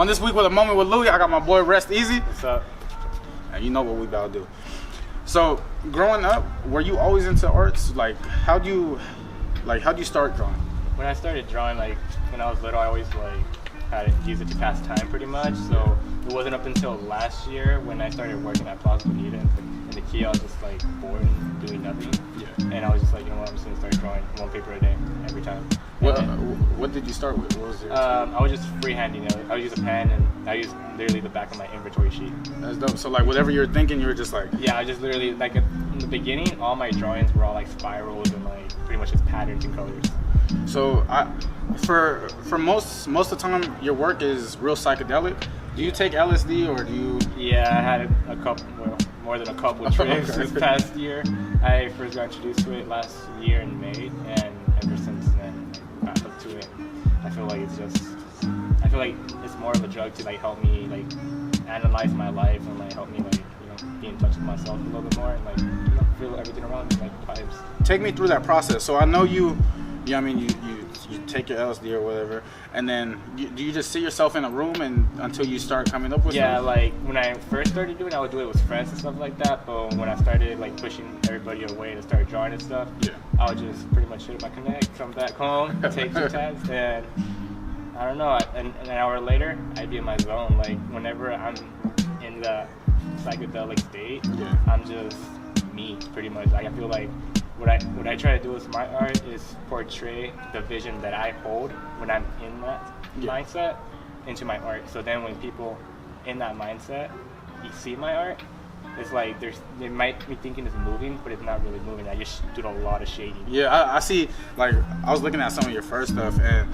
On this week with a moment with Louie, I got my boy Rest Easy. What's up? And you know what we about to do. So, growing up, were you always into arts? Like, how'd you start drawing? When I started drawing, like when I was little, I always had to use it to pass time, pretty much. So it wasn't up until last year when I started working at Plaza Bonita in the key. I was just like bored and doing nothing. Yeah. And I was just like, you know what, I'm just gonna start drawing one paper a day every time. What did you start with? What was it? I was just freehanding it. I would use a pen and I used literally the back of my inventory sheet. That's dope. So like whatever you were thinking, you were just like. Yeah, I just literally like in the beginning, all my drawings were all like spirals and like pretty much just patterns and colors. So for most of the time, your work is real psychedelic. Do you take LSD or do you? Yeah, I had a couple, well, more than a couple of trips this past year. I first got introduced to it last year in May, and ever since then, I got hooked to it. I feel like it's more of a drug to like help me like analyze my life and like help me like be in touch with myself a little bit more and like feel everything around me like vibes. Take me through that process. So I know you take your LSD or whatever, and then do you just sit yourself in a room and until you start coming up with something? Like when I first started doing it, I would do it with friends and stuff like that, but when I started like pushing everybody away to start drawing and stuff, I would just pretty much hit up my Connect, come back home, take 2 tabs, and I don't know, an hour later, I'd be in my zone. Like whenever I'm in the psychedelic state, I'm just me, pretty much. Like I feel like what I try to do with my art is portray the vision that I hold when I'm in that mindset into my art. So then when people in that mindset, you see my art, it's like they might be thinking it's moving, but it's not really moving. I just did a lot of shading. Yeah, I see. Like I was looking at some of your first stuff, and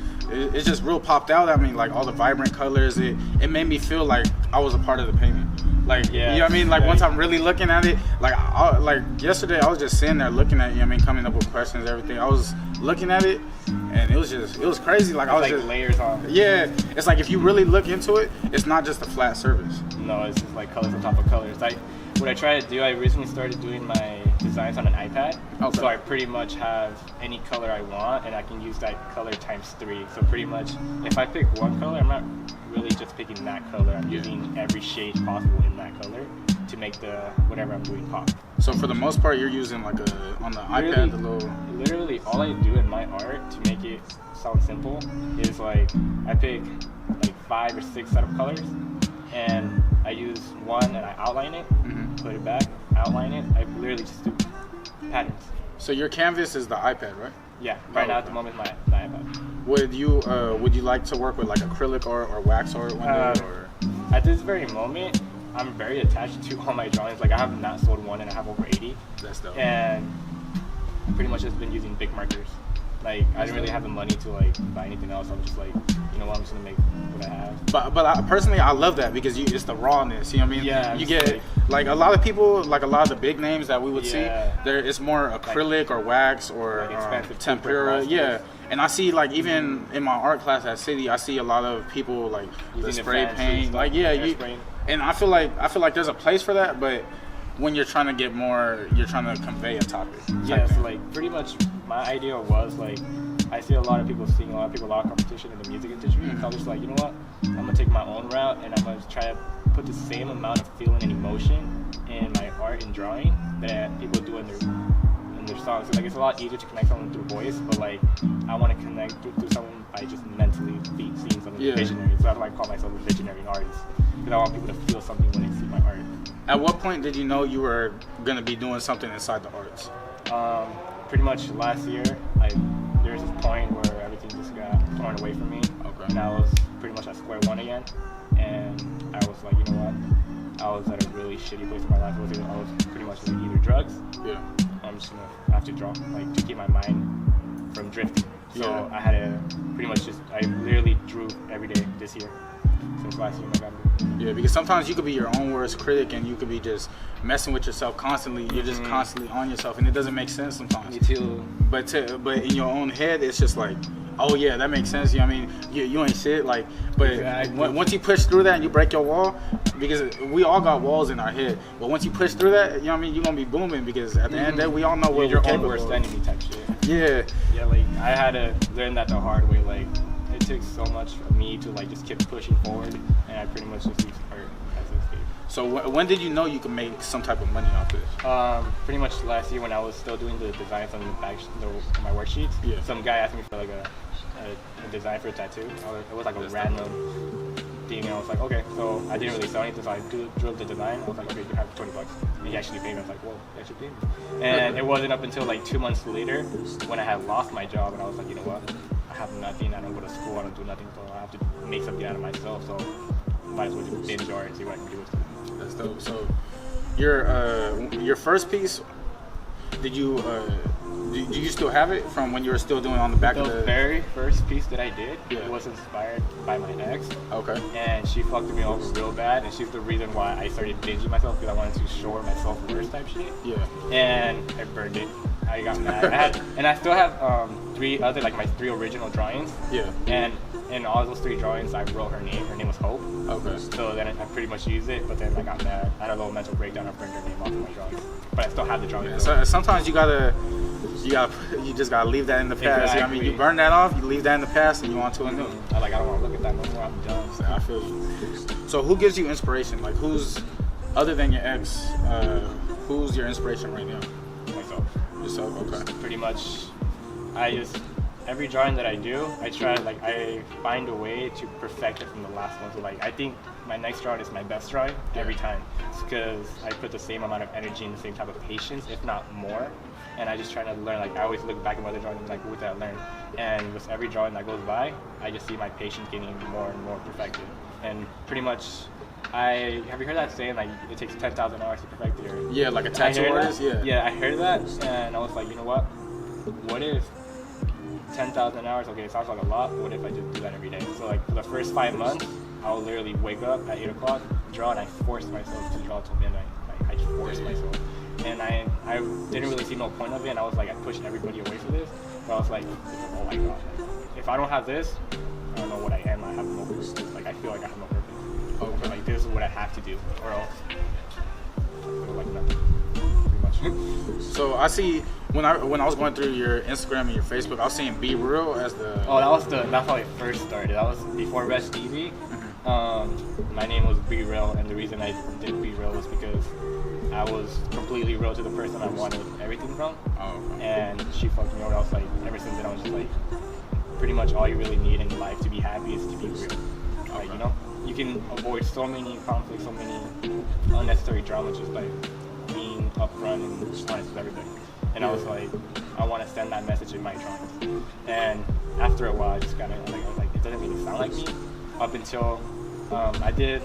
it just real popped out at me. Like all the vibrant colors, it made me feel like I was a part of the painting. Like, you know what I mean? Like, once I'm really looking at it, like yesterday, I was just sitting there looking at it, coming up with questions, everything. I was looking at it, and it was crazy. Like, I was just layers on. Yeah, it's like if you really look into it, it's not just a flat surface. No, it's just like colors on top of colors. Like, what I try to do, I recently started doing my designs on an iPad. Okay. So I pretty much have any color I want, and I can use that color times 3. So pretty much, if I pick one color, I'm not really just picking that color. I'm using every shade possible in that color to make the whatever I'm doing pop. So for the most part, you're using like on the iPad, the little. Literally, all I do in my art to make it sound simple is like I pick like 5 or 6 set of colors, and I use one and I outline it, put it back, outline it. I literally just do patterns. So your canvas is the iPad, right? Yeah, right now at the moment it's my iPad. Would you like to work with like acrylic or wax art one day? Or? At this very moment, I'm very attached to all my drawings. Like I have not sold one and I have over 80. That's dope. And I pretty much just been using big markers. Like I didn't really have the money to like buy anything else. I'm just like, you know what, I'm just gonna make what I have. But I, personally, I love that because it's the rawness. You know what I mean? Yeah. You get like a lot of people, like a lot of the big names that we would see. It's more acrylic or wax or expensive tempera. Yeah. And I see like even in my art class at City, I see a lot of people like the spray paint. Like and I feel like there's a place for that, but when you're trying to get more, you're trying to convey a topic. Yeah, so like pretty much my idea was like, I see a lot of people seeing a lot of competition in the music industry. So I'm just like, you know what? I'm gonna take my own route and I'm gonna try to put the same amount of feeling and emotion in my art and drawing that people do in their songs. So like it's a lot easier to connect someone through voice, but like I want to connect through someone by just mentally seeing something visionary. So that's why I call myself a visionary artist, because I want people to feel something when they see my art. At what point did you know you were gonna be doing something inside the arts? Pretty much last year. There was this point where everything just got torn away from me, and I was pretty much at square one again. And I was like, you know what? I was at a really shitty place in my life. I was pretty much like either drugs. Yeah. I'm just gonna have to draw, like to keep my mind from drifting. So I had to pretty much I literally drew every day this year. Since last year November. Yeah, because sometimes you could be your own worst critic and you could be just messing with yourself constantly. You're just constantly on yourself, and it doesn't make sense sometimes. Me too. But in your own head, it's just like, oh yeah, that makes sense. You know what I mean? You ain't shit. Like, but once you push through that and you break your wall, because we all got walls in our head. But once you push through that, you know what I mean? You're gonna be booming, because at the end of the day, we all know what your own worst enemy type shit. Yeah. Yeah, like I had to learn that the hard way. Like it took so much of me to like just keep pushing forward, and I pretty much just used art as an escape. So when did you know you could make some type of money off this? Pretty much last year when I was still doing the designs on the back, my worksheets. Yeah. Some guy asked me for like a design for a tattoo. It was like a random thing, and I was like, okay. So I didn't really sell anything, so I drew the design. I was like, okay, you have $20. And he actually paid me. I was like, whoa, he actually paid me. And it wasn't up until like 2 months later when I had lost my job, and I was like, you know what? I have nothing. I don't go to school. I don't do nothing. So I have to make something out of myself. So might as well just binge art and see what I can do with it. That's dope. So your first piece, did you still have it from when you were still doing on the back of the... The very first piece that I did Yeah. was inspired by my ex. Okay. And she fucked me over real bad, and she's the reason why I started binging myself, because I wanted to show her my self-worth type shit. Yeah. And I burned it. I got mad. I still have my 3 original drawings. Yeah. And in all those 3 drawings, I wrote her name. Her name was Hope. Okay. So then I pretty much used it, but then I got mad. I had a little mental breakdown. I burned her name off of my drawings. But I still have the drawings. Yeah, so sometimes you just gotta leave that in the past. Exactly. I mean, you burn that off, you leave that in the past, and you on to a new. I don't want to look at that no more. I'm done. So I feel you. So who gives you inspiration? Like, who's, other than your ex, who's your inspiration right now? Myself. Yourself? Okay. Pretty much, every drawing that I do, I find a way to perfect it from the last one. So I think my next drawing is my best drawing every time, because I put the same amount of energy and the same type of patience, if not more. And I just try to learn. I always look back at my other drawings, what did I learn? And with every drawing that goes by, I just see my patience getting more and more perfected. And pretty much, have you heard that saying, it takes 10,000 hours to perfect it? Yeah, like a tattoo artist? Yeah. Yeah, I heard that, and I was like, you know what? What if 10,000 hours, okay, it sounds like a lot, what if I just do that every day? So for the first 5 months, I'll literally wake up at 8 o'clock, draw, and I forced myself to draw till midnight. I forced myself. And I didn't really see no point of it, and I was I pushed everybody away for this, but I was like, oh my god, if I don't have this, I don't know what I am. I have no purpose. I feel like I have no purpose. Okay. This is what I have to do, or else I feel like nothing. Pretty much. So I see when I was going through your Instagram and your Facebook, I was seeing Be Real as the... Oh, that's how it first started. That was before Rest Easy. My name was Be Real, and the reason I did Be Real was because I was completely real to the person I wanted everything from. Oh, okay. And she fucked me over. I was ever since then I was just pretty much all you really need in life to be happy is to be real. Okay. You can avoid so many conflicts, so many unnecessary drama just by being upfront and honest with everybody. And I was I want to send that message in my drawings. And after a while, I just kind of I was it doesn't really sound like me. Up until I did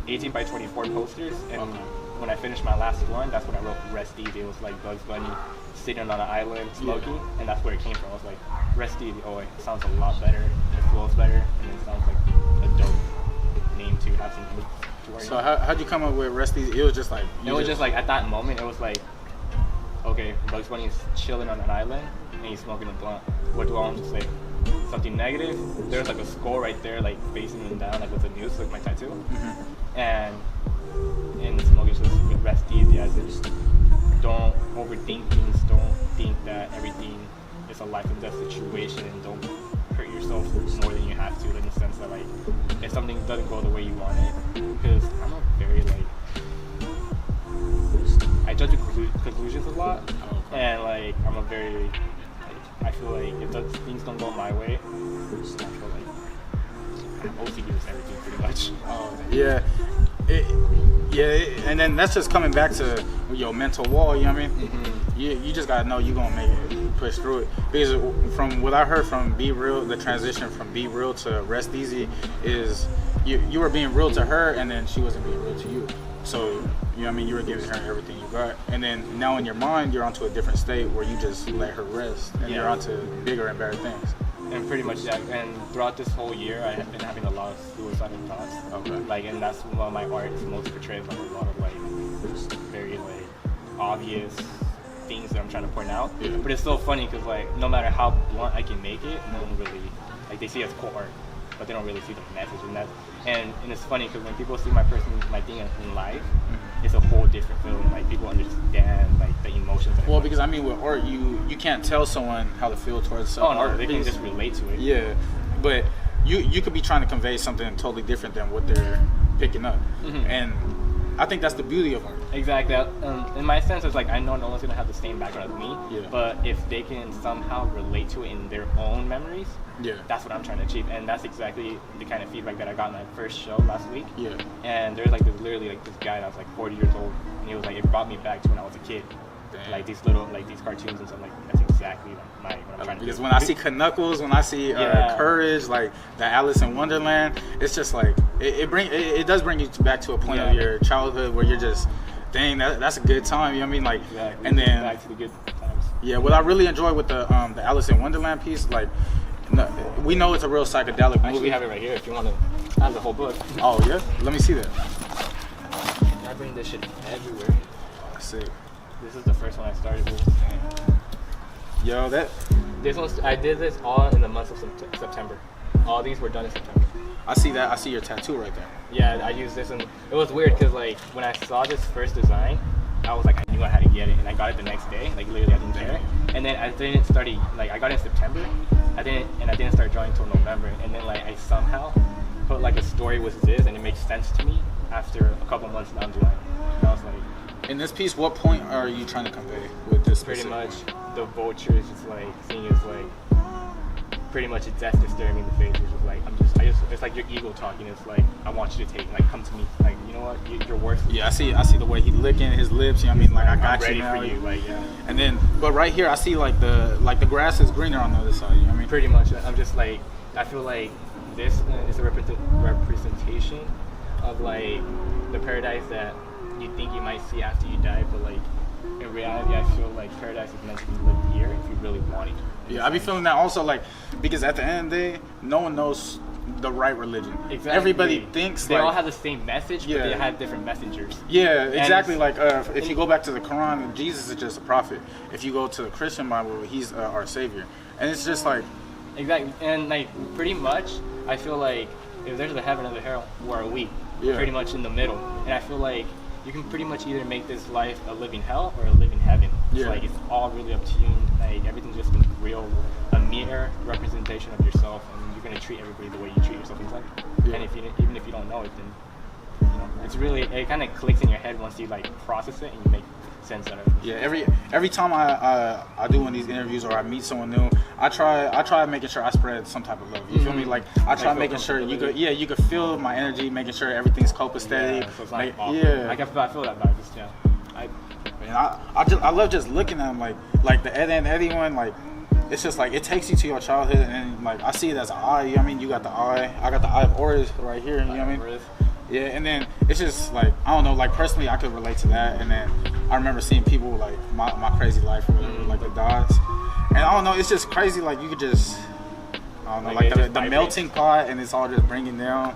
18 by 24 posters, and when I finished my last one, that's when I wrote Rest Easy. It was Bugs Bunny sitting on an island smoking, and that's where it came from. I was like, Rest Easy, it sounds a lot better, it flows better, and it sounds like a dope name to have something to worry So about. how'd you come up with Rest Easy? It was just at that moment, it was okay, Bugs Bunny is chilling on an island, and he's smoking a blunt. What do I want to say? Something negative? There's a skull right there, facing him down, with a noose, my tattoo. Mm-hmm. And in smoking, just with Rest Easy, as in don't overthink things, don't think that everything is a life and death situation, and don't hurt yourself more than you have to, in the sense that if something doesn't go the way you want it, because I'm a very I judge conclusions a lot, and I'm a very I feel if things don't go my way, I feel OCD with everything pretty much. Oh yeah. And then that's just coming back to your mental wall, you know what I mean? Mm-hmm. You just gotta know you're gonna make it, push through it. Because from what I heard from Be Real, the transition from Be Real to Rest Easy is you were being real to her, and then she wasn't being real to you. So, you know what I mean, you were giving her everything you got. And then now in your mind, you're onto a different state where you just let her rest, and you're onto bigger and better things. And pretty much, yeah. And throughout this whole year, I have been having a lot of suicidal thoughts. Okay. And that's what my art mostly portrays, a lot of very obvious things that I'm trying to point out. Yeah. But it's so funny because no matter how blunt I can make it, no one really they see it as cool art, but they don't really see the message in that. And it's funny because when people see my thing in life, it's a whole different feeling. People understand the emotions. Well, because I mean, with art, you can't tell someone how to feel towards some art. They can just relate to it. Yeah, but you could be trying to convey something totally different than what they're picking up, and I think that's the beauty of art. Exactly. In my sense, it's like I know no one's gonna have the same background as me, Yeah. but if they can somehow relate to it in their own memories, Yeah. that's what I'm trying to achieve, and that's exactly the kind of feedback that I got in my first show last week. Yeah. And there's like literally like this guy that was like 40 years old, and he was like, it brought me back to when I was a kid. Damn. Like these little like these cartoons and stuff, like that's exactly what I'm trying to do. Because when I see Knuckles, when I see Courage, like the Alice in Wonderland, it's just like it does bring you back to a point of your childhood where you're just, dang, that's a good time. You know what I mean? Like, exactly. And then back to the good times. Yeah, what I really enjoy with the Alice in Wonderland piece, like, we know it's a real psychedelic movie. Actually, we have it right here if you want to have the whole book. Oh yeah, let me see that. I bring this shit everywhere. I see. This is the first one I started with. Yo, This one's I did this all in the month of September. All these were done in September. I see that. I see your tattoo right there. Yeah, I used this, and it was weird because like when I saw this first design, I was like, I knew I had to get it, and I got it the next day. Like literally, I didn't care. And then I didn't start like I got it in September. I didn't start drawing until November. And then like I somehow put like a story with this, and it makes sense to me after a couple months down the line. And I was like, in this piece, what point are you trying to convey with this? Pretty much, the vulture is just like seeing is like pretty much it's death just staring me in the face. It's just like it's like your ego talking. It's like I want you to take come to me. Like you know what, you're worth. Yeah, I see the way he licking his lips. You know what I mean? Like I got I'm ready you now. for you. Like yeah. And then, but right here, I see like the grass is greener on the other side. You know what I mean? Pretty much. I'm just like I feel like this is a representation of like the paradise that you think you might see after you die, but like in reality, I feel like paradise is meant to be lived here if you really want it. Yeah, I be feeling that also, like, because at the end of the day, no one knows the right religion. Exactly. Everybody thinks they like, all have the same message, but they have different messengers. Yeah, exactly. Like if you go back to the Quran, Jesus is just a prophet. If you go to the Christian Bible, he's our savior, and it's just like exactly. And like pretty much, I feel like if there's a heaven and a hell, where are we? Yeah. Pretty much in the middle. And I feel like you can pretty much either make this life a living hell or a living heaven. It's like it's all really up to you. Like everything's just a mere representation of yourself, and you're gonna treat everybody the way you treat yourself inside. And even if you don't know it, then you know it's really it kind of clicks in your head once you like process it and you make sense out of it. Yeah, every time I do one of these interviews or I meet someone new, I try making sure I spread some type of love. You feel me? Like I try making sure you could feel my energy, making sure everything's copacetic. Yeah, so it's like, I feel that vibe. Just, I love just looking at them like the Ed and Eddie one, like it's just like it takes you to your childhood, and like I see it as an eye. You know what I mean? You got the eye. I got the eye of Oris right here. You know what I mean? Yeah, and then it's just like I don't know. Like personally, I could relate to that. And then I remember seeing people like my crazy life or whatever, like the dots. And I don't know. It's just crazy. Like you could just I don't know, like the melting pot, and it's all just bringing down.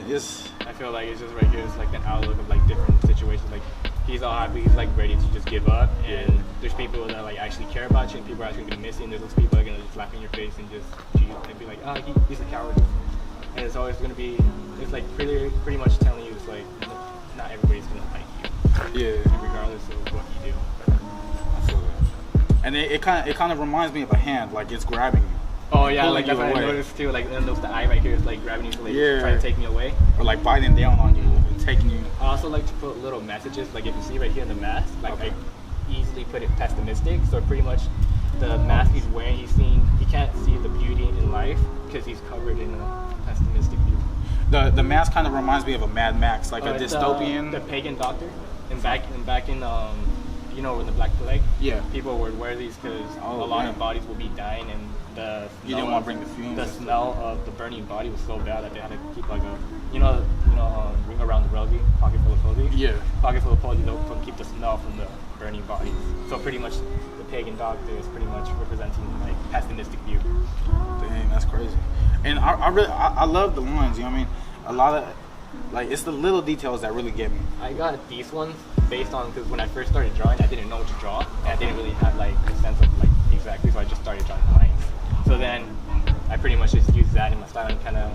It's. I feel like it's just right here. It's like an outlook of like different situations. Like he's all happy. He's like ready to just give up. And there's people that like actually care about you, and people are actually gonna be missing. There's those people that are gonna just laugh in your face and just cheat and be like, oh, he's a coward. And it's always gonna be. It's like pretty much telling you it's like not everybody's gonna like you. Yeah. Regardless of what you do. I feel that. And it kind of reminds me of a hand, like it's grabbing you. Oh yeah, like that's what I noticed too. Like then the eye right here is like grabbing you, so like trying to take me away. Or like biting down on you and taking you. I also like to put little messages. Like if you see right here in the mask, like I easily put it pessimistic. So pretty much the mask he's wearing, he can't see the beauty in life because he's covered in a pessimistic view. The mask kind of reminds me of a Mad Max, like a dystopian. The pagan doctor, and back in you know, in the Black Plague, people would wear these because a lot of bodies will be dying, and you didn't want to bring the fumes. The smell of the burning body was so bad that they had to keep like a ring around the rosy, pocket full of posies. Yeah, pocket full of posies to keep the smell from the burning bodies. So pretty much the pagan doctor is pretty much representing like pessimistic view. Dang, that's crazy. And I love the lines. You know what I mean? A lot of like it's the little details that really get me. I got these ones based on because when I first started drawing, I didn't know what to draw, and I didn't really have like a sense of like exactly, so I just started drawing lines. So then I pretty much just used that in my style and kind of,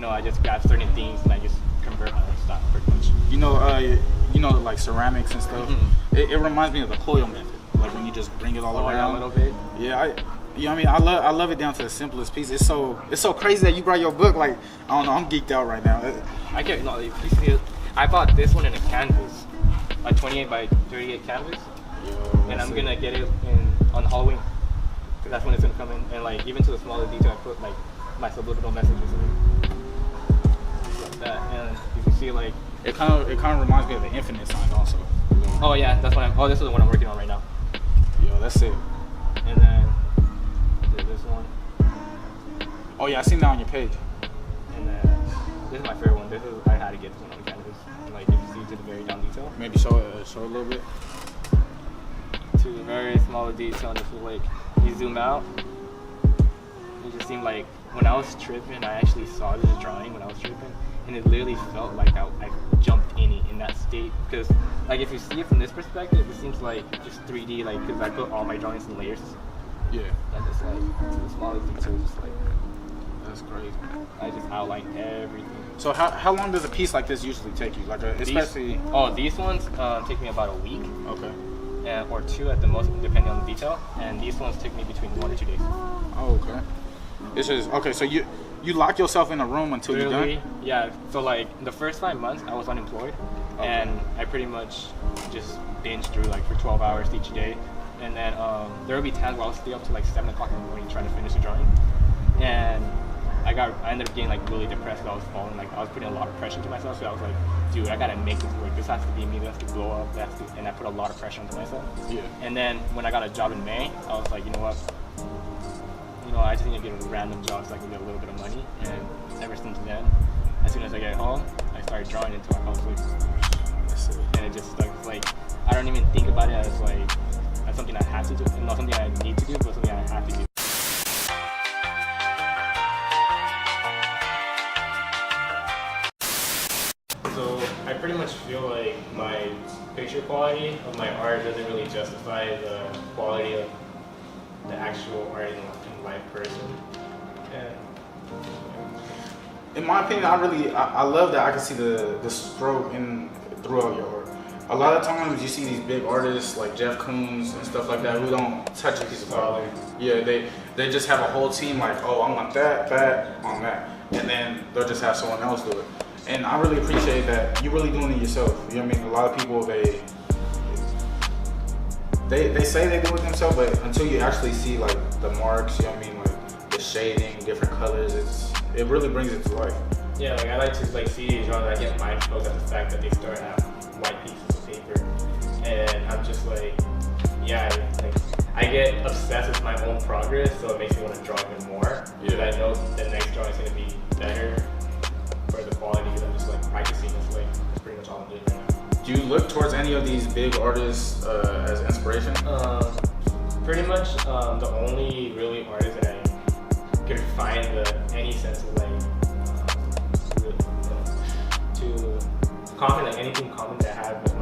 I just grab certain things and I just convert my own style pretty much. You know, like ceramics and stuff. Mm-hmm. It reminds me of the coil method, like when you just bring it all around. Yeah, a little bit. Yeah, You know what I mean? I love it down to the simplest piece. It's so crazy that you brought your book. Like, I don't know, I'm geeked out right now. I can't. No, you see, I bought this one in a canvas, a 28 by 38 canvas, and I'm gonna get it on Halloween, because that's when it's gonna come in. And like even to the smallest detail, I put like my subliminal messages in it, like that. And you can see like it kind of reminds me of the infinite sign also. Oh yeah, that's what I'm. Oh, this is the one I'm working on right now. Yo, that's it. And then this one. Oh yeah, I seen that on your page. And then this is my favorite one. This is I had to get this one on canvas. Like if you see to the very down detail. Maybe show a little bit. To the very small detail. This is like you zoom out. It just seemed like when I was tripping, I actually saw this drawing when I was tripping, and it literally felt like I jumped in that state. Because like if you see it from this perspective, it seems like just 3D. Like because I put all my drawings in layers. Yeah. And just like to the smallest detail, just like. That's crazy. I just outline everything. So how long does a piece like this usually take you? Like especially these ones take me about a week. Okay. Or 2 at the most, depending on the detail. And these ones take me between 1 or 2 days. Oh, okay. It's just okay. So you lock yourself in a room until you're done. Yeah. So like the first 5 months, I was unemployed, and I pretty much just binged through like for 12 hours each day. And then there would be times where I would stay up to like 7 o'clock in the morning trying to finish the drawing, and I ended up getting like really depressed. I was falling, like I was putting a lot of pressure to myself. So I was like, dude, I gotta make this work. This has to be me. This has to blow up. And I put a lot of pressure onto myself. Yeah. And then when I got a job in May, I was like, you know what? I just need to get a random job so I can get a little bit of money. And ever since then, as soon as I get home, I started drawing until I fell asleep. And it just stuck. Like I don't even think about it as like as something I have to do, not something I need to do, but something I have to do. So I pretty much feel like my picture quality of my art doesn't really justify the quality of the actual art in live person. Yeah. In my opinion, I love that I can see the stroke throughout your art. A lot of times you see these big artists like Jeff Koons and stuff like that who don't touch a piece of art. Yeah, they just have a whole team like, oh, I want that on that, and then they'll just have someone else do it. And I really appreciate that you're really doing it yourself. You know what I mean? A lot of people they say they do it themselves, but until you actually see like the marks, you know what I mean, like the shading, different colors, it really brings it to life. Yeah, like I like to like see these drawings. I get mind focused at the fact that they start at white pieces of paper, and I'm just like, yeah, like I get obsessed with my own progress, so it makes me want to draw even more. Because I know the next drawing is going to be better for the quality. Because I'm just like practicing this way. That's pretty much all I'm doing right now. Do you look towards any of these big artists as inspiration? Pretty much the only really artist that I could find any sense of like to comment, like anything common that I had with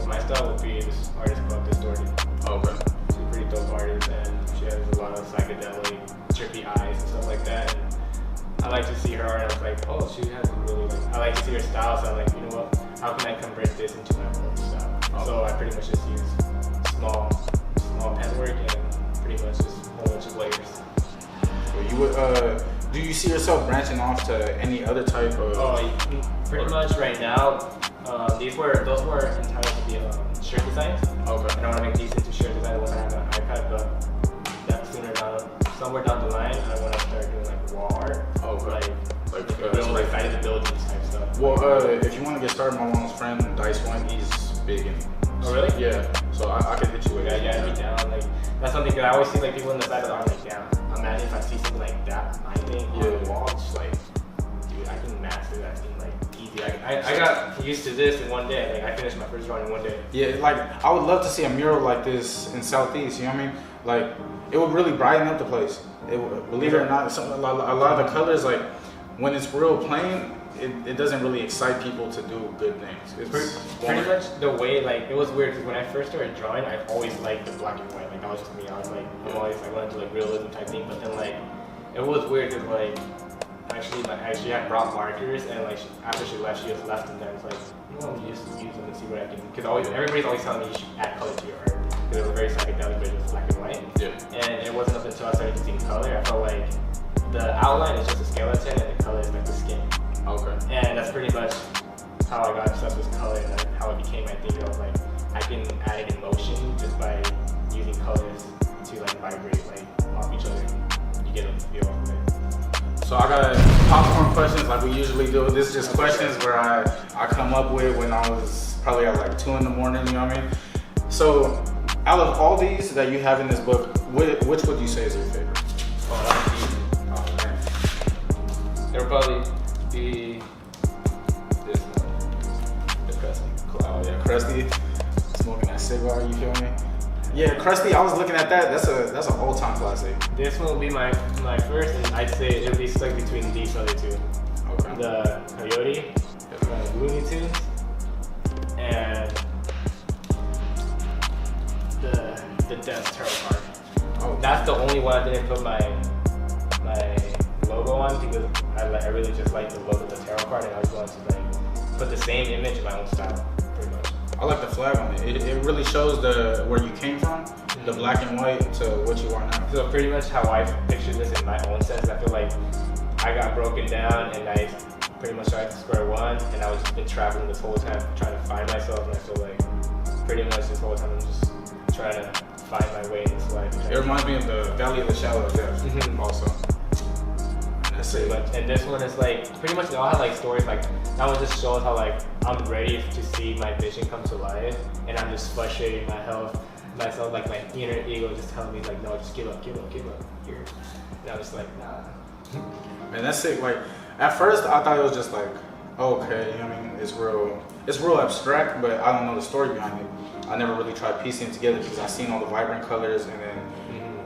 my style would be this artist called Distorted. Okay. She's a pretty dope artist, and she has a lot of psychedelic, trippy eyes and stuff like that. And I like to see her art, and I was like, oh, she has a really like. I like to see her style, so I'm like, you know what? How can I convert this into my own style? Oh. So I pretty much just use small pen work and pretty much just a whole bunch of layers. So you would do you see yourself branching off to any other type of? Oh, pretty much right now. Those were entitled to be shirt designs. Okay. And I want to make these into shirt design when I have an iPad, but that's somewhere down the line, I want to start doing like wall art. Okay. Like side of the buildings type stuff. Well, if you want to get started, my mom's friend Dice One, he's big in. Oh really? Yeah. So I could hit you with that. Yeah, me down. Like that's something that I always see like people in the side of the art like, damn. Imagine if I see something like that, my thing on the wall, just like, dude, I can master that thing like easy. I got used to this in one day. Like I finished my first drawing in one day. Yeah, like I would love to see a mural like this in Southeast. You know what I mean? Like it would really brighten up the place. Believe it or not, a lot of the colors, like when it's real plain, it doesn't really excite people to do good things. It's pretty much the way, like, it was weird because when I first started drawing, I always liked the black and white. Like, that was just me. I was like, I'm always like, wanted to like realism type thing. But then, like, it was weird because, like, actually had brought markers, and like, after she left, she just left them there. It's like, you know, I'm just use them and see what I can. Because everybody's always telling me you should add color to your art. because it was very psychedelic, but it was black and white. Yeah. And it wasn't up until I started using color, I felt like the outline is just a skeleton and the color is like the skin. Okay. And that's pretty much how I got obsessed with color and how it became my thing. I was like, I can add an emotion just by using colors to like vibrate like off each other. You get a feel of it. So I got popcorn questions like we usually do. This is just questions where I come up with when I was probably at like 2 in the morning, you know what I mean? So out of all these that you have in this book, which would you say is your favorite? Oh, that's easy. Oh man. There would probably be this one, the Krusty. Oh yeah, Krusty. Smoking that cigar, you feel me? Yeah, Krusty, I was looking at that. That's an all-time classic. This one will be my first, and I'd say it'll be stuck between these other two. Okay. The Coyote, the Looney Tunes, and the Death Tarot card. Oh. That's the only one I didn't put my logo on because I really just like the logo of the tarot card, and I was going to like put the same image in my own style, pretty much. I like the flag on it. It really shows where you came from, the black and white, to what you are now. So pretty much how I picture this in my own sense. I feel like I got broken down and I pretty much started from square one, and I was just been traveling this whole time trying to find myself, and I feel like pretty much this whole time I'm just trying to find my way in this life. It reminds me of the Valley of the Shadow of Death also. That's it. And this one is like, pretty much they all have like stories, like that one just shows how like I'm ready to see my vision come to life, and I'm just frustrating myself, like my inner ego just telling me like, no, just give up here. And I'm just like, nah. Man, that's sick. Like at first I thought it was just like, okay, you know what I mean? It's real abstract, but I don't know the story behind it. I never really tried piecing it together because I seen all the vibrant colors, and then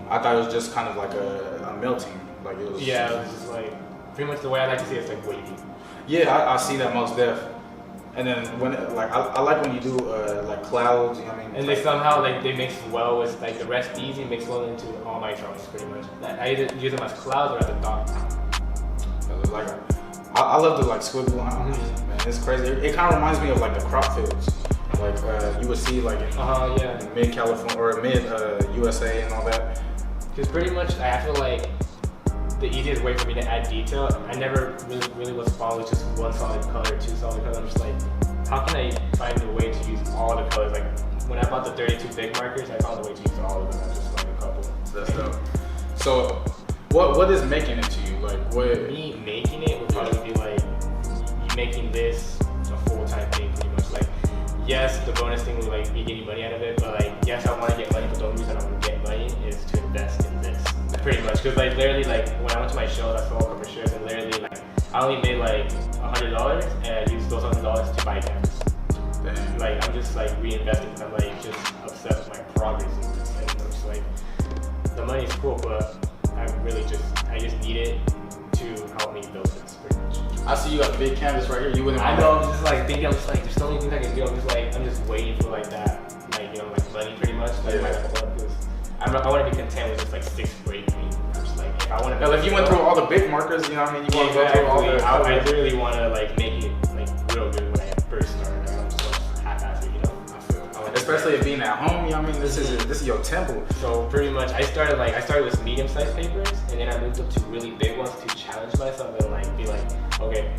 I thought it was just kind of like a melting. Like it was. Yeah, it was just like pretty much the way I like to see it, it's like wavy. Yeah, I see that most def. And then when like I like when you do like clouds, you know what I mean? And they somehow like they mix well with like the rest easy mix well into all my drawings pretty much. I either use them as clouds or as a dot. Like I love the like squiggle lines. Man, it's crazy. It kind of reminds me of like the crop fields. Like you would see like in mid California or mid USA and all that. Because pretty much I feel like the easiest way for me to add detail, I never really was following just one solid color, two solid colors. I'm just like, how can I find a way to use all the colors? Like when I bought the 32 big markers, I found a way to use all of them, not just like a couple. That's dope. So what is making it to you? Like what? Me making it would probably be like you making this a full-time thing pretty much. Like yes, the bonus thing would like be getting money out of it, but like yes, I want to get money, but the only reason I want to get money is to invest in this. Pretty much, because like literally, like when I went to my show, I sold a couple shares, and literally, like I only made like $100, and I used those $100 to buy cameras. Damn. Like I'm just like reinvesting, because I'm like just obsessed with my progress, and I'm just like the money is cool, but I just need it to help me build this. Pretty much. I see you got a big canvas right here. You wouldn't. I know. I'm just like thinking. I'm just like, there's so many things I can do. I'm just waiting for like that, like like money, pretty much. Like my I want to be content with just like 6 or 8 feet. I'm just like, if I want to. If you went through all the big markers, you know what I mean? You want to go through all the. I really want to like make it like real good when I first started. I'm just like half-assed, you know. I feel. Especially it being at home, you know what I mean? This is your temple. So pretty much, I started with medium-sized papers, and then I moved up to really big ones to challenge myself and like be like, okay,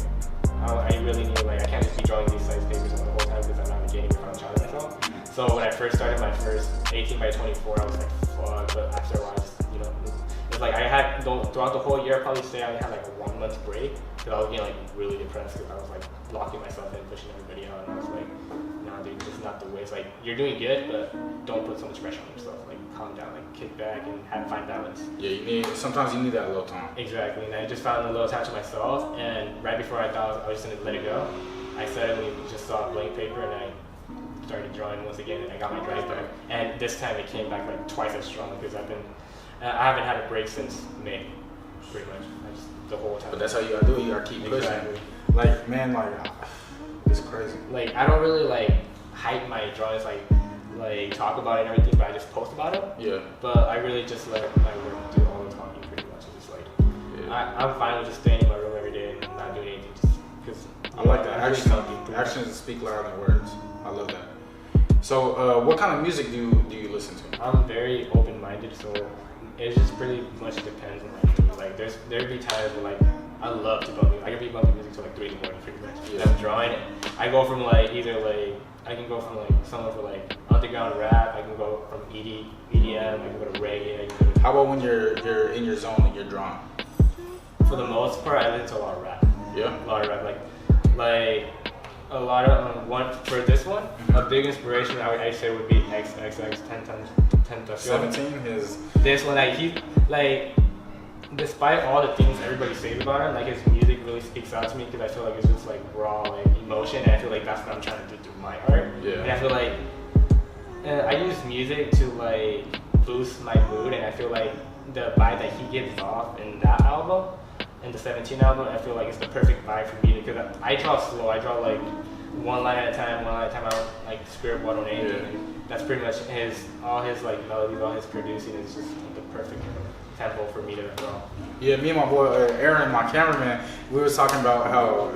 I really need I can't just be drawing these size papers the whole time because I'm not getting in front of challenge myself. So when I first started my first 18 by 24, I was like, fuck, but after a while, it's like I had, throughout the whole year, I probably say I had like a 1 month break, because I was getting like really depressed because I was like locking myself in, pushing everybody out, and I was like, nah dude, this is not the way. It's like, you're doing good, but don't put so much pressure on yourself. Like calm down, like kick back and find balance. Yeah, sometimes you need that little time. Exactly, and I just found a little touch of myself, and right before I thought I was just gonna let it go, I suddenly just saw a blank paper and I started drawing once again, and I got my drawing back. And this time it came back like twice as strong because I haven't had a break since May, pretty much. The whole time. But that's how you gotta do it. You gotta keep pushing. Exactly. Like man, like it's crazy. Like I don't really like hype my drawings, like talk about it and everything, but I just post about it. Yeah. But I really just let my work do all the talking, pretty much. It's just like I'm fine with just staying in my room every day and not doing anything, just because I like that. Actions speak louder than words. I love that. So, what kind of music do you listen to? I'm very open-minded, so it just pretty much depends on my mood. Like, there'd be times where like I love to bump music. I can be bumping music till like 3 in the morning, pretty much. Yeah. I'm drawing. I go from like either like I can go from like somewhere for like underground rap. I can go from EDM. I can go to reggae. How about when you're in your zone and you're drawing? For the most part, I listen to a lot of rap. Yeah. A lot of rap, like a lot of one for this one. A big inspiration I say would be XXX 10 17. This one, like he like. Despite all the things everybody says about him, like his music really speaks out to me because I feel like it's just like raw like emotion, and I feel like that's what I'm trying to do through my art. Yeah. And I feel like I use music to like boost my mood, and I feel like the vibe that he gives off in that album, in the 17 album, I feel like it's the perfect vibe for me because I draw slow. I draw like one line at a time. I don't like spirit bottle anything. Yeah. And that's pretty much all his like melodies, all his producing is just the perfect tempo for me to draw. Yeah, me and my boy Aaron, my cameraman, we was talking about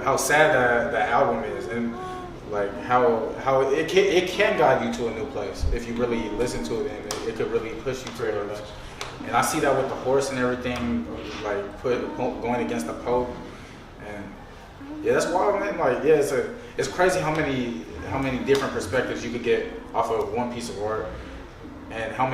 how sad that album is, and like how it can guide you to a new place if you really listen to it, and it could really push you to it. And I see that with the horse and everything, like going against the Pope, and yeah, that's wild, man. Like yeah, it's crazy how many different perspectives you could get off of one piece of art, and how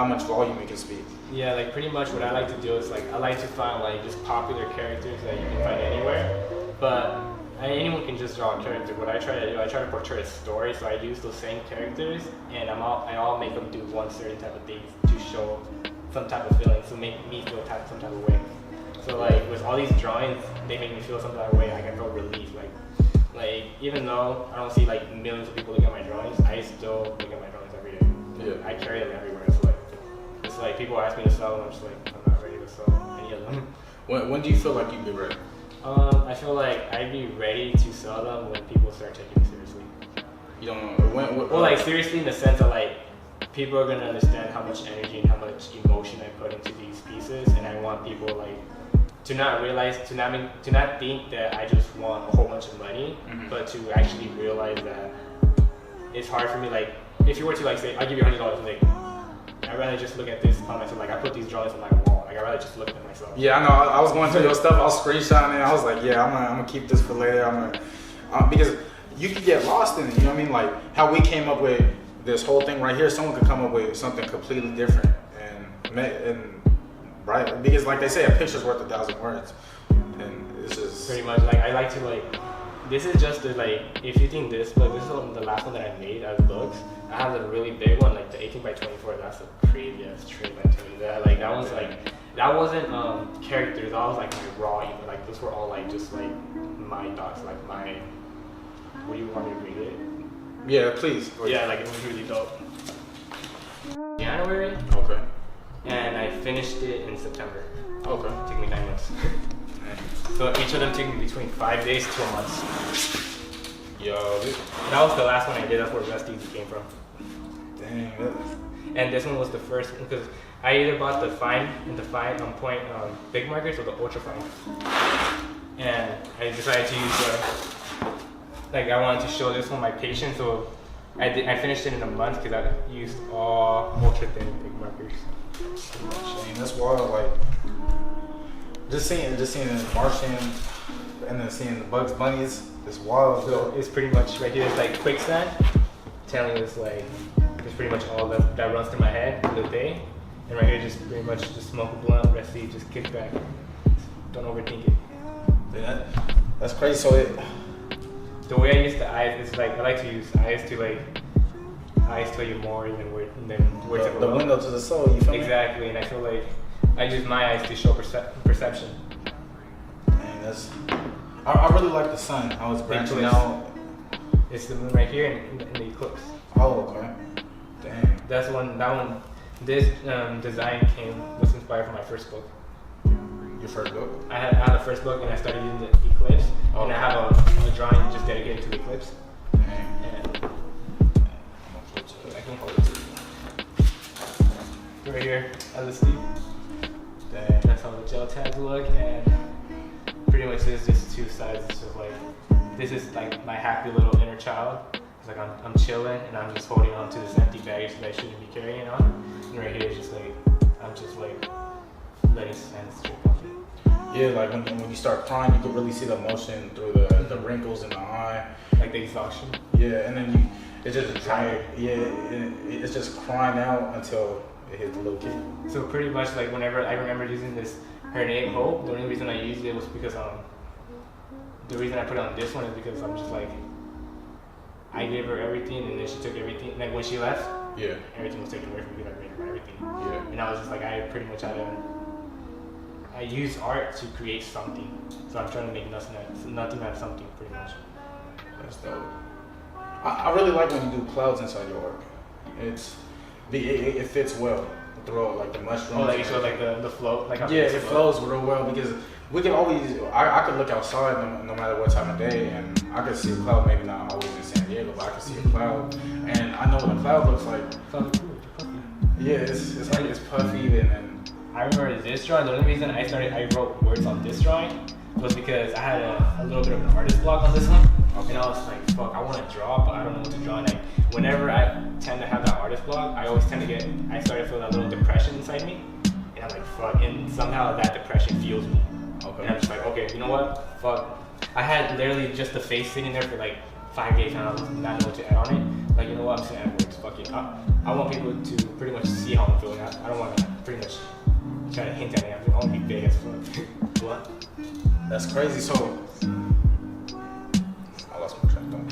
much volume you can speak. Yeah, like pretty much what I like to do is like I like to find like just popular characters that you can find anywhere, but anyone can just draw a character. What I try to do, I try to portray a story, so I use those same characters, and I make them do one certain type of thing to show some type of feeling, to make me feel some type of way. So like with all these drawings, they make me feel some type of way. I can feel relief, like even though I don't see like millions of people looking at my drawings, I still look at my drawings every day. Yeah. I carry them everywhere. So it's like people ask me to sell them, I'm just like, I'm not ready to sell any of them. When do you feel like you'd be ready? I feel like I'd be ready to sell them when people start taking me seriously. You don't know well, like seriously in the sense that like people are gonna understand how much energy and how much emotion I put into these pieces, and I want people like to not realize, to not think that I just want a whole bunch of money, but to actually realize that it's hard for me. Like if you were to like say, I'll give you $100, like I'd rather just look at this on myself. Like I put these drawings on my wall. Like I'd rather just look at myself. Yeah, I know. I was going through your stuff. I was screenshotting it. I was like, yeah, I'm gonna keep this for later. Because you could get lost in it. You know what I mean? Like how we came up with this whole thing right here. Someone could come up with something completely different, and right? Because like they say, a picture's worth 1,000 words, and it's just pretty much like I like to like. This is just the like, if you think this book, this is the last one that I made as books. I have a really big one, like the 18 by 24. That's a craziest trip I tell you that. Like that one's like, that wasn't characters. That was like my raw. Even like those were all like just like my thoughts, like my. Would you want me to read it? Yeah, please. Yeah, like it was really dope. January. Okay. And I finished it in September. Okay. It took me 9 months. So each of them took me between 5 days to a month. Yo, that was the last one I did. That's where Rusty came from. Dang. And this one was the first because I either bought the fine and the fine on point big markers or the ultra fine. And I decided to use like I wanted to show this one my patience, so I finished it in a month because I used all ultra thin big markers. Dang, that's wild. Like just seeing the Martian and then seeing the Bugs Bunnies. It's wild. So it's pretty much right here. It's like quicksand. Telling you it's like it's pretty much all that runs through my head for the day. And right here, just pretty much just smoke a blunt, rest it, just kick back. Don't overthink it. Yeah, that's crazy. So the way I use the eyes is like I like to use eyes to like eyes tell you more than words the window to the soul. You feel exactly, and I feel like I use my eyes to show perception. Dang, that's. I really like the sun. How it's branching out. It's the moon right here in the eclipse. Oh, okay. Dang. That's one. That one. This design was inspired from my first book. Your first book? I had the first book, and I started using the eclipse, and I have a drawing just dedicated to the eclipse. Dang. And I can hold it to you. Right here, as a sleeve. Dang. That's how the gel tags look, and pretty much there's just two sides. It's just like this is like my happy little inner child, It's like I'm chilling and I'm just holding on to this empty bag that I shouldn't be carrying on. And right here, it's just like I'm just like letting sand strip off it. Yeah, like when you start crying, you can really see the emotion through the wrinkles in the eye, like the exhaustion. Yeah, and then it's just tired. Yeah, it's just crying out until it hits the little kid. So pretty much like whenever I remember using this her name Hope, the only reason I used it was because the reason I put it on this one is because I'm just like I gave her everything and then she took everything. Like when she left, yeah, everything was taken away from me. Like I made her everything. Yeah, and I was just like I pretty much had I use art to create something, so I'm trying to make nothing out of something, pretty much. That's dope. I really like when you do clouds inside your work. It fits well through like the mushrooms. Oh, like so like the flow, like how it flows real well because we can always. I could look outside no matter what time of day, and I could see a cloud. Maybe not always in San Diego, but I can see a cloud, and I know what a cloud looks like. Yeah, it's like it's puffy and. I remember this drawing. The only reason I wrote words on this drawing was because I had a little bit of an artist block on this one, and I was like, "Fuck, I want to draw, but I don't know what to draw." And whenever I tend to have that artist block, I always tend to I started feeling that little depression inside me, and I'm like, "Fuck," and somehow that depression fuels me. Okay. And I'm just like, "Okay, you know what? Fuck." I had literally just the face sitting there for like 5 days, and I was not know what to add on it. Like, you know what? I'm saying words. Fuck it. I want people to pretty much see how I'm feeling. I don't want to pretty much try to hint at it. I want to be big as fuck. What? That's crazy. So I lost my track though.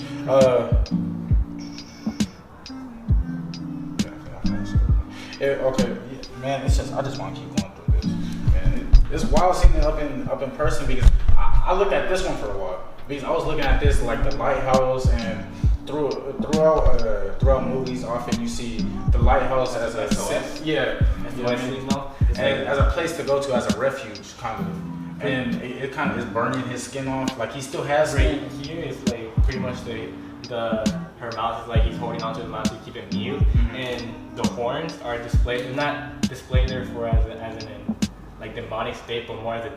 Okay, man. It's just I just want to keep going through this. Man, it's wild seeing it up in person because I looked at this one for a while because I was looking at this like the lighthouse and throughout movies often you see the lighthouse as a and as a place to go to as a refuge kind of. And it kind of is burning his skin off. Like he still has right here is like pretty much her mouth is like he's holding onto his mouth to keep it mute, and the horns are displayed. They're not displayed there for as an like demonic state, but more as a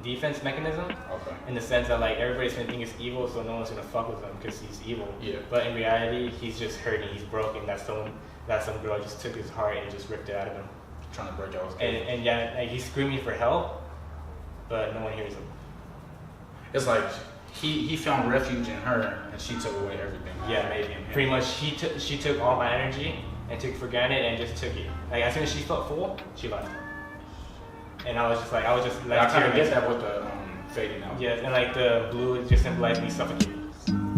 defense mechanism. Okay. In the sense that like everybody's gonna think he's evil, so no one's gonna fuck with him because he's evil. Yeah. But in reality, he's just hurting. He's broken. That some girl just took his heart and just ripped it out of him. Trying to break out his and yeah, like, he's screaming for help, but no one hears him. It's like he found refuge in her, and she took away everything. Yeah, maybe. Pretty much, she took all my energy and took for granted and just took it. Like as soon as she felt full, she left. And I was just I kind of get that with the fading out. Yeah, and like the blue just symbolized me suffocating.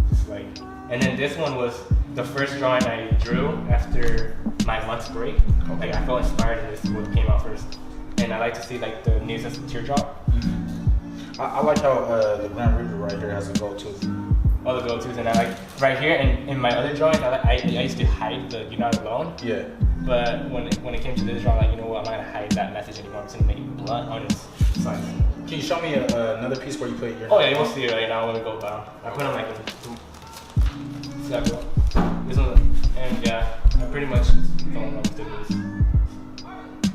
Just like, and then this one was the first drawing I drew after my month's break. Okay. Like I felt inspired, and this is what came out first. And I like to see like the news as a teardrop. I like how the Grand Reaper right here has a go-to. All the go-tos, and I like right here and in my other drawings, I used to hide the "You're Not Alone." Yeah. But when it came to this drawing, like, you know what, I'm not gonna hide that message anymore. I'm just gonna make it blunt on its side. Can you show me another piece where you put your? Oh yeah, you'll see it right now when we go down. I put them like this one, and yeah, I pretty much don't know what to do.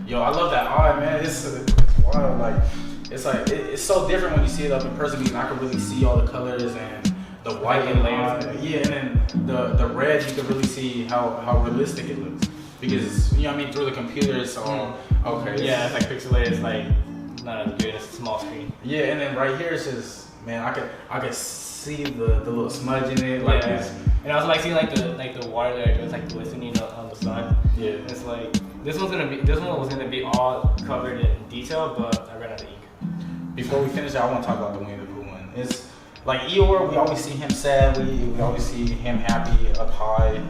Yo, I love that eye, man. It's wild. Like it's so different when you see it up in person because I can really see all the colors and the white and layers. Yeah, and then the red you can really see how realistic it looks because you know what I mean through the computer it's all okay. Yeah, it's like pixelated. It's like not as good. It's a small screen. Yeah, and then right here it's just man, I could see the little smudge in it like this. And I was like seeing like the water there, it's like glistening on the sun. Yeah. And it's like this one was gonna be all covered in detail, but I ran out of ink. Before we finish, I want to talk about the Winnie the Pooh one. It's like Eeyore, we always see him sad, we always see him happy, up high.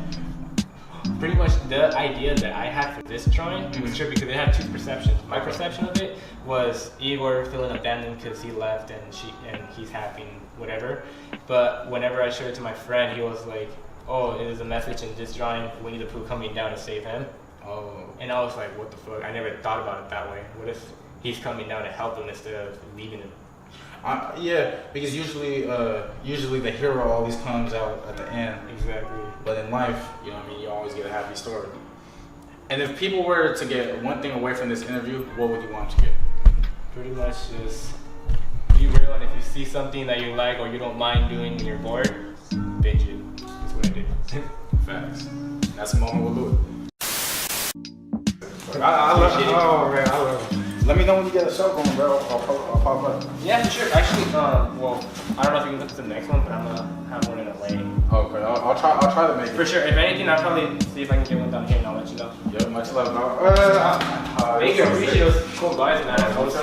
Pretty much the idea that I had for this drawing was true because it had two perceptions. My perception of it was Eeyore feeling abandoned because he left and he's happy and whatever. But whenever I showed it to my friend, he was like, "Oh, it is a message in this drawing, Winnie the Pooh coming down to save him." Oh. And I was like, "What the fuck?" I never thought about it that way. What if he's coming down to help him instead of leaving him? Yeah, because usually the hero always comes out at the end. Exactly. But in life, you know what I mean, you always get a happy story. And if people were to get one thing away from this interview, what would you want to get? Pretty much just be real, and if you see something that you like or you don't mind doing when you're bored, binge it. Just what I did. Facts. That's a moment with Louie. I love it. Oh man, I love it. Let me know when you get a show going, bro. I'll pop up. Yeah, for sure. Actually, well, I don't know if you can look at the next one, but I'm gonna have one in LA. Okay, I'll try to make it. For sure. If anything, I'll probably see if I can get one down here, and I'll let you know. Yeah, much love, bro. Thank you. I appreciate those cool guys, man. I was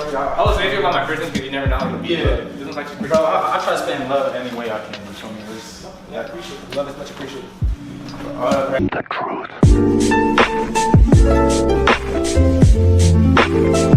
thinking about my prison because you never know how to be. Yeah. This is like Bro, I try to spend love any way I can. You feel me? Yeah, I appreciate it. Love is much appreciated. The truth.